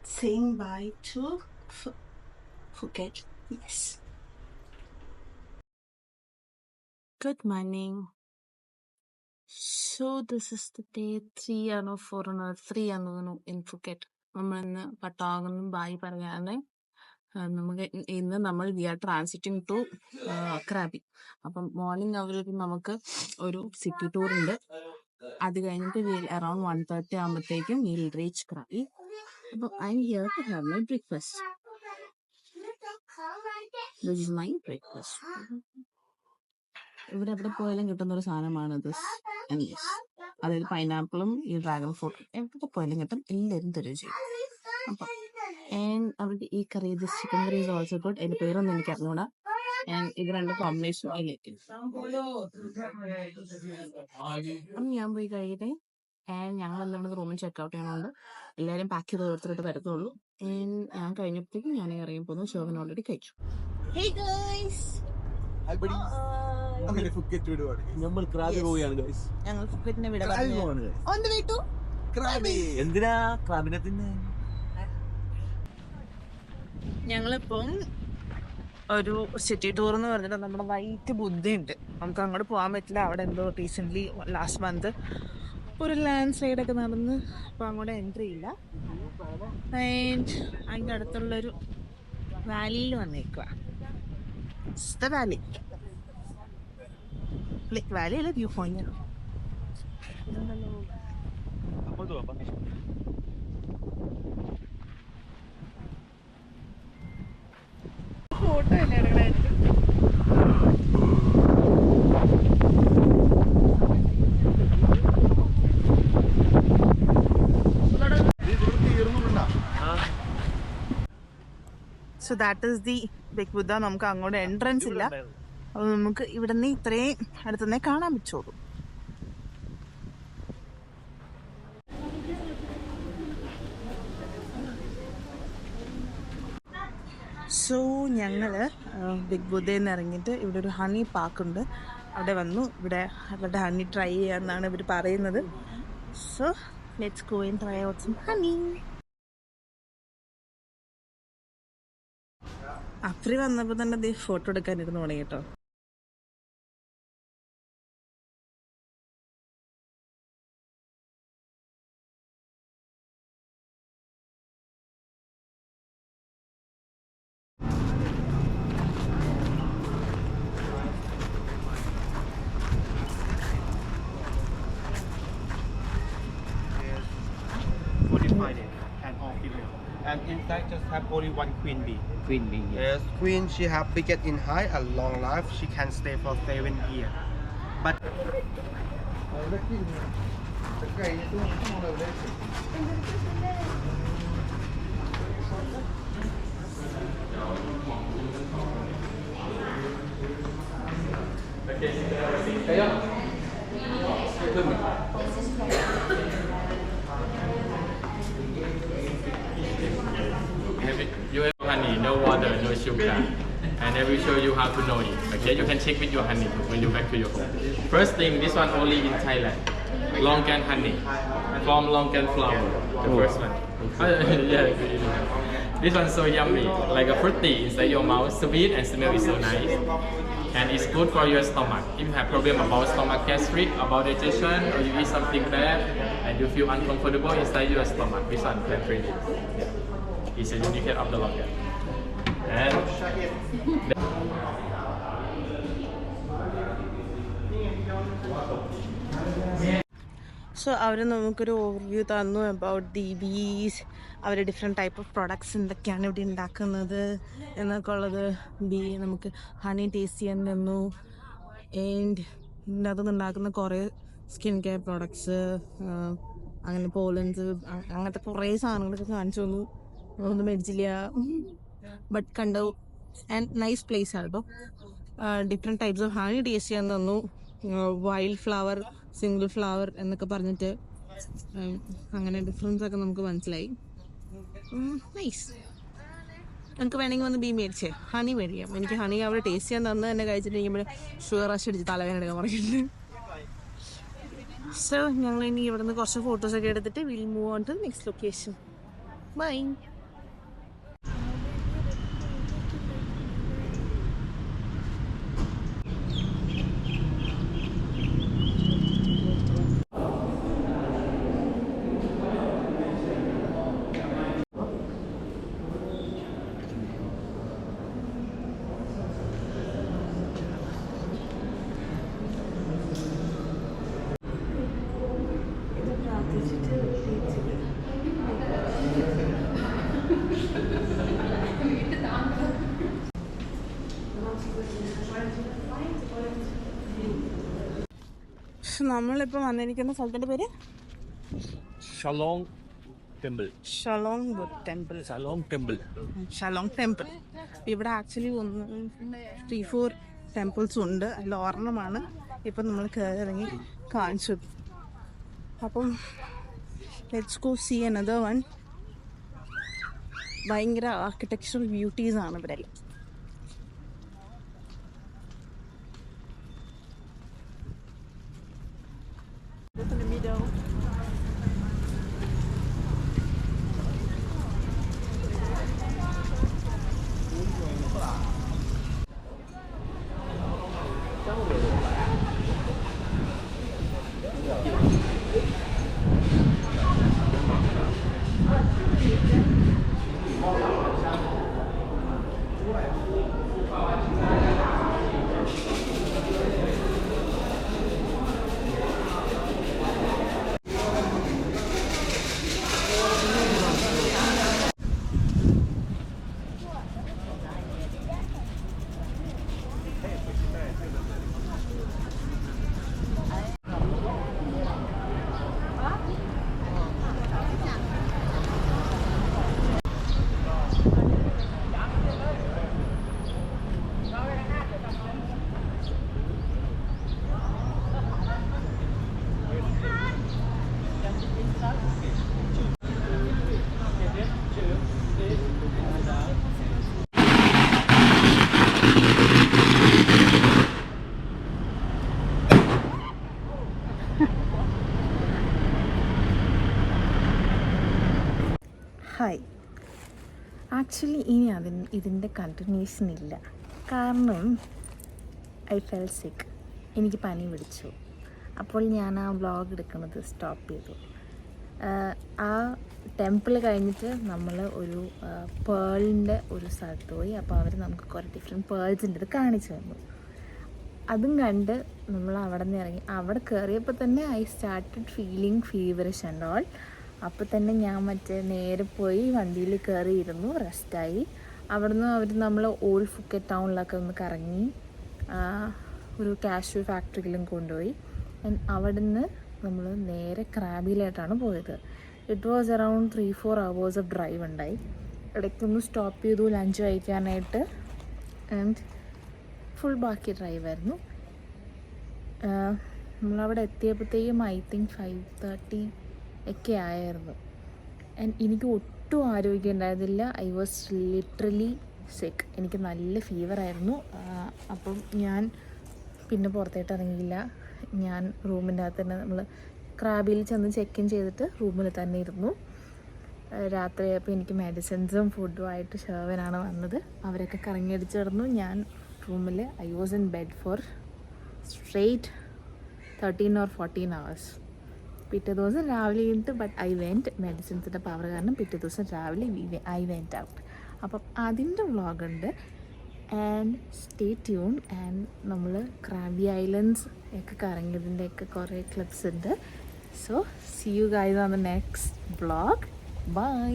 saying bye to Phuket. Yes. Good morning. So this is the day 3 or 4 or 3 in Phuket. നമ്മൾ ഇന്ന് പട്ടാകുന്നും ബായി പറയാതെ നമുക്ക് ഇന്ന് നമ്മൾ we are transiting to Krabi. അപ്പം മോർണിംഗ് അവർക്ക് നമുക്ക് ഒരു സിറ്റി ടൂർ ഉണ്ട്. അത് കഴിഞ്ഞിട്ട് അറൌണ്ട് 1:30 ആകുമ്പോഴത്തേക്കും വിൽ റീച്ച് ക്രാബി. അപ്പം I'm here to have my breakfast. This is my breakfast. ഇവിടെ എവിടെ പോയാലും കിട്ടുന്ന ഒരു സാധനമാണ് ദിസ് ആൻഡ് ദിസ്. അതായത് പൈനാപ്പിളും ഈ ഡ്രാഗൺ ഫ്രൂട്ടും എവിടെ പോയാലും കിട്ടും. എല്ലാവരും തരും ചെയ്യും. അപ്പം അവരുടെ ഈ കറി this chicken curry is also good. അതിന്റെ പേരൊന്നും എനിക്ക് അറിഞ്ഞൂടാ. ഇത് രണ്ട് കോമ്പിനേഷൻ അതിലേക്ക്. അപ്പം ഞാൻ പോയി കഴിയട്ടെ. ഞങ്ങൾ എന്താണ് റൂമിൽ ചെക്കൗട്ട് ചെയ്യണോണ്ട് എല്ലാവരും പാക്ക് ചെയ്ത് ഓരോരുത്തരായിട്ട് വരത്തുള്ളൂ. ഞാൻ കഴിഞ്ഞപ്പോഴത്തേക്കും ഞാൻ ഇറങ്ങി പോന്നു. ശോഭന ഓൾറെഡി കഴിച്ചു. Hey guys. Hi buddy. അങ്ങനെ ഫുക്കറ്റ് വിടുവാണ്. നമ്മൾ ക്രാബി പോവുകയാണ് ഗൈസ്. ഞങ്ങൾ ഫുക്കറ്റിനെ വിട പറഞ്ഞു. On the way to Krabi. എന്തിനാ ക്രാബിനെ തിന്നെ? ഞങ്ങളിപ്പം ഒരു സിറ്റി ടൂർ എന്ന് പറഞ്ഞിട്ട് നമ്മുടെ വൈറ്റ് ബുദ്ധയുണ്ട്. നമുക്ക് അങ്ങോട്ട് പോകാൻ പറ്റില്ല. അവിടെ എന്തോ റീസെൻ്റ്ലി ലാസ്റ്റ് മന്ത് ഒരു ലാൻഡ് സ്ലൈഡൊക്കെ നടന്ന് അപ്പോൾ അങ്ങോട്ട് എൻട്രി ഇല്ല. അതിൻ്റെ അടുത്തുള്ളൊരു വാലിയിൽ വന്നേക്കുക. വാലി വാലി അല്ല, വ്യൂ പോയിന്റ്. ഫോട്ടോ തന്നെ എടുക്കണായിരിക്കും. So that is the big Buddha. നമുക്ക് അങ്ങോട്ട് എൻട്രൻസ് ഇല്ല. അത് നമുക്ക് ഇവിടെ നിന്ന് ഇത്രയും അടുത്തുനിന്നേ കാണാൻ പറ്റുള്ളൂ. സോ ഞങ്ങൾ ബിഗ് ബുദ്ധയിൽ നിന്ന് ഇറങ്ങിയിട്ട് ഇവിടെ ഒരു ഹണി പാർക്കുണ്ട്. അവിടെ വന്നു. ഇവിടെ അവരുടെ ഹണി ട്രൈ ചെയ്യാമെന്നാണ് ഇവർ പറയുന്നത്. So let's go and try out some honey. അഫ്രി വന്നപ്പോൾ തന്നെ ഫോട്ടോ എടുക്കാനിരുന്ന് തുടങ്ങി കേട്ടോ. And inside just have only one queen bee. Queen bee. Yes, queen she have bigot in high and long life. She can stay for 7 years. But you have honey, no water, no sugar, and I will show you how to know it. Okay, you can check with your honey when you back to your home. First thing, this one only in Thailand. Longan honey from Longan flower. The first one. Yeah, this one's so yummy, like a fruity inside your mouth, sweet and smell is so nice. And it's good for your stomach. If you have problem about stomach gastric, about digestion, or you eat something bad and you feel uncomfortable inside your stomach, this one can treat it. Yeah. It's a unique of the Longan. And so അവർ നമുക്കൊരു overview തന്നു about the bees, അവർ different type of products എന്തൊക്കെയാണ് ഇവിടെ ഉണ്ടാക്കുന്നത് എന്നൊക്കെ ഉള്ളത്. നമുക്ക് ഹണി ടേസ്റ്റ് ചെയ്യാൻ തന്നു. ആൻഡ് ഇതിൻ്റെ അകത്തുനിന്ന് ഉണ്ടാക്കുന്ന കുറേ സ്കിൻ കെയർ പ്രോഡക്ട്സ്, അങ്ങനെ പോളൻസ്, അങ്ങനത്തെ കുറേ സാധനങ്ങളൊക്കെ കാണിച്ചു തന്നു. ഒന്നും മേടിച്ചില്ല, ബട്ട് കണ്ടു. ആൻഡ് നൈസ് പ്ലേസ് ആണ് കേട്ടോ. Different types of honey taste ചെയ്യാൻ തന്നു. വൈൽഡ് ഫ്ലവർ, സിംഗിൾ ഫ്ലവർ എന്നൊക്കെ പറഞ്ഞിട്ട് അങ്ങനെ ഡിഫറൻസ് ഒക്കെ നമുക്ക് മനസ്സിലായി. നൈസ്. നമുക്ക് വേണമെങ്കിൽ വന്ന് ബീ മേടിച്ചേ ഹണി മേടിക്കാം. എനിക്ക് ഹണി അവിടെ ടേസ്റ്റ് ചെയ്യാൻ തന്നു തന്നെ കഴിച്ചിട്ട് കഴിയുമ്പോൾ ഷുഗർ റഷ് അടിച്ച് തലവേദന എടുക്കാൻ പറയുന്നുണ്ട്. സോ ഞങ്ങൾ ഇനി ഇവിടെ നിന്ന് കുറച്ച് ഫോട്ടോസൊക്കെ എടുത്തിട്ട് will move on to next location. Bye. നമ്മളിപ്പോൾ വന്നിരിക്കുന്ന സ്ഥലത്തിൻ്റെ പേര് Shalom Temple. Shalom Buddha temple. Shalom Temple. Shalom temple. ഇവിടെ ആക്ച്വലി 3-4 ടെമ്പിൾസ് ഉണ്ട്. അതിൽ ഒരെണ്ണമാണ് ഇപ്പം നമ്മൾ കയറിറങ്ങി കാണിച്ചത്. അപ്പം let's go see another one. ഭയങ്കര ആർക്കിടെക്ചറൽ ബ്യൂട്ടീസ് ആണ് ഇവിടെ എല്ലാം. ഹായ്. ആക്ച്വലി ഇനി ഇതിൻ്റെ കണ്ടിന്യൂഷൻ ഇല്ല. കാരണം ഐ ഫെൽ സിക്ക്. എനിക്ക് പനി പിടിച്ചു. അപ്പോൾ ഞാൻ ആ വ്ളോഗ് എടുക്കുന്നത് സ്റ്റോപ്പ് ചെയ്തു. ആ ടെമ്പിൾ കഴിഞ്ഞിട്ട് നമ്മൾ ഒരു പേളിൻ്റെ ഒരു സ്ഥലത്ത് പോയി. അപ്പോൾ അവർ നമുക്ക് കുറേ ഡിഫറെൻറ്റ് പേൾസിൻ്റെ ഇത് കാണിച്ചു തന്നു. അതും കണ്ട് നമ്മൾ അവിടെ നിന്ന് ഇറങ്ങി. അവിടെ കയറിയപ്പോൾ തന്നെ I started feeling feverish and all. അപ്പോൾ തന്നെ ഞാൻ നേരെ പോയി വണ്ടിയിൽ കയറിയിരുന്നു, റെസ്റ്റായി. അവിടുന്ന് അവർ നമ്മൾ ഓൾഡ് ഫുക്കറ്റ് ടൗണിലൊക്കെ ഒന്ന് കറങ്ങി ഒരു കാഷ്യൂ ഫാക്ടറിയിലും കൊണ്ടുപോയി. അവിടുന്ന് നമ്മൾ നേരെ ക്രാബിയിലായിട്ടാണ് പോയത്. It was around 3-4 hours of drive ഉണ്ടായി. ഇടയ്ക്കൊന്ന് സ്റ്റോപ്പ് ചെയ്തു ലഞ്ച് കഴിക്കാനായിട്ട്. ആൻഡ് ഫുൾ ബാക്കി ഡ്രൈവായിരുന്നു. നമ്മളവിടെ എത്തിയപ്പോഴത്തേക്കും ഐ തിങ്ക് 5:30 ഒക്കെ ആയിരുന്നു. ആൻഡ് എനിക്ക് ഒട്ടും ആരോഗ്യം ഉണ്ടായിരുന്നില്ല. ഐ വാസ് ലിറ്ററലി സിക്ക്. എനിക്ക് നല്ല ഫീവറായിരുന്നു. അപ്പം ഞാൻ പിന്നെ പുറത്തേട്ട് ഇറങ്ങിയില്ല. ഞാൻ റൂമിൻ്റെ അകത്ത് തന്നെ നമ്മൾ ക്രാബിൽ ചെന്ന് ചെക്ക് ഇൻ ചെയ്തിട്ട് റൂമിൽ തന്നെ ഇരുന്നു. രാത്രിയായപ്പോൾ എനിക്ക് മെഡിസിൻസും ഫുഡും ആയിട്ട് ഷേവനാണ് വന്നത്. അവരൊക്കെ കറങ്ങിയടിച്ച് കിടന്നു. ഞാൻ റൂമിൽ I was in bed for straight 13 or 14 hours. പിറ്റേ ദിവസം രാവിലെ കഴിഞ്ഞിട്ട് ഐ വെൻറ്റ് മെഡിസിൻസിൻ്റെ പവർ കാരണം പിറ്റേ ദിവസം രാവിലെ ഐ വെൻറ്റ് ഔട്ട്. അപ്പം അതിൻ്റെ വ്ളോഗുണ്ട്. And stay tuned. ആൻഡ് നമ്മൾ ക്രാബി ഐലൻഡ്സ് ഒക്കെ കറങ്ങിയതിൻ്റെയൊക്കെ കുറേ ക്ലിപ്സ് ഉണ്ട്. So see you guys on the next vlog. By.